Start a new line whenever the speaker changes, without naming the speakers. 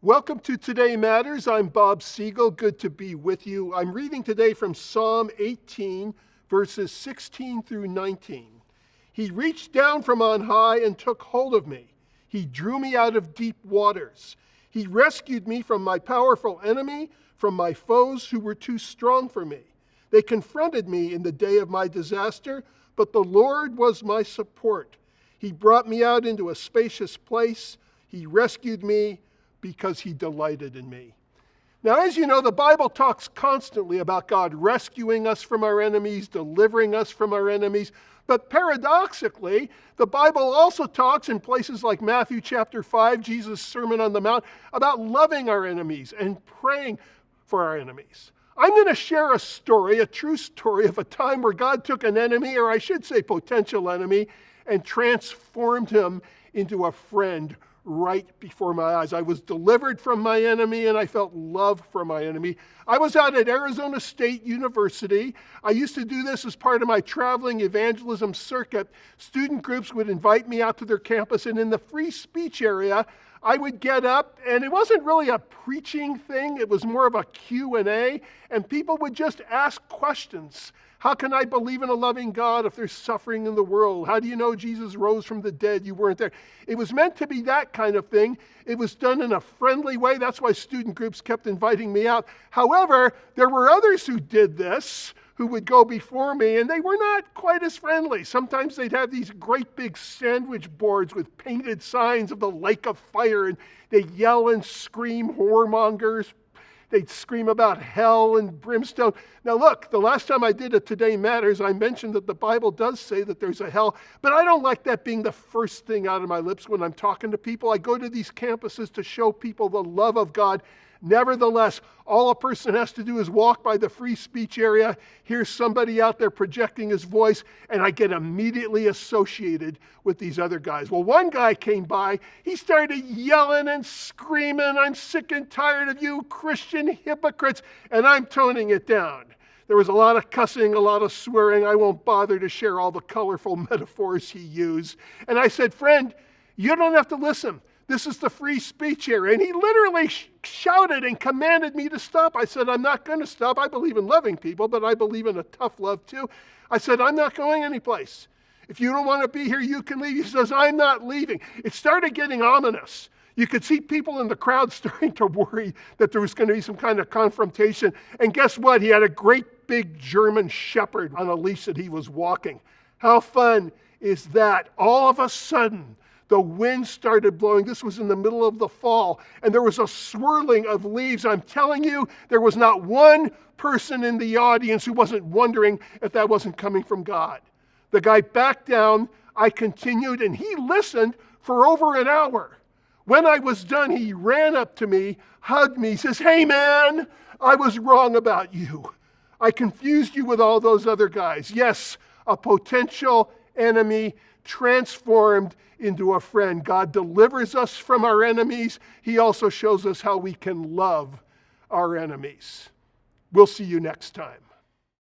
Welcome to Today Matters. I'm Bob Siegel. Good to be with you. I'm reading today from Psalm 18, verses 16 through 19. He reached down from on high and took hold of me. He drew me out of deep waters. He rescued me from my powerful enemy, from my foes who were too strong for me. They confronted me in the day of my disaster, but the Lord was my support. He brought me out into a spacious place. He rescued me because he delighted in me. Now, as you know, the Bible talks constantly about God rescuing us from our enemies, delivering us from our enemies. But paradoxically, the Bible also talks in places like Matthew chapter 5, Jesus' Sermon on the Mount, about loving our enemies and praying for our enemies. I'm going to share a story, a true story of a time where God took an enemy, or I should say potential enemy, and transformed him into a friend right before my eyes. I was delivered from my enemy and I felt love from my enemy. I was out at Arizona State University. I used to do this as part of my traveling evangelism circuit. Student groups would invite me out to their campus, and in the free speech area, I would get up, and it wasn't really a preaching thing. It was more of a Q&A, and people would just ask questions. How can I believe in a loving God if there's suffering in the world? How do you know Jesus rose from the dead? You weren't there. It was meant to be that kind of thing. It was done in a friendly way. That's why student groups kept inviting me out. However, there were others who did this, who would go before me, and they were not quite as friendly. Sometimes they'd have these great big sandwich boards with painted signs of the lake of fire, and they'd yell and scream, whoremongers. They'd scream about hell and brimstone. Now look, the last time I did a Today Matters, I mentioned that the Bible does say that there's a hell, but I don't like that being the first thing out of my lips when I'm talking to people. I go to these campuses to show people the love of God. Nevertheless, all a person has to do is walk by the free speech area, hear somebody out there projecting his voice, and I get immediately associated with these other guys. Well, one guy came by, he started yelling and screaming, "I'm sick and tired of you Christian hypocrites," and I'm toning it down. There was a lot of cussing, a lot of swearing. I won't bother to share all the colorful metaphors he used. And I said, "Friend, you don't have to listen. This is the free speech area." And he literally shouted and commanded me to stop. I said, "I'm not going to stop. I believe in loving people, but I believe in a tough love too." I said, "I'm not going anyplace. If you don't want to be here, you can leave." He says, "I'm not leaving." It started getting ominous. You could see people in the crowd starting to worry that there was going to be some kind of confrontation. And guess what? He had a great big German shepherd on a leash that he was walking. How fun is that? All of a sudden, the wind started blowing. This was in the middle of the fall, and there was a swirling of leaves. I'm telling you, there was not one person in the audience who wasn't wondering if that wasn't coming from God. The guy backed down. I continued, and he listened for over an hour. When I was done, he ran up to me, hugged me, says, "Hey man, I was wrong about you. I confused you with all those other guys. Yes, a potential enemy transformed into a friend. God delivers us from our enemies. He also shows us how we can love our enemies." We'll see you next time.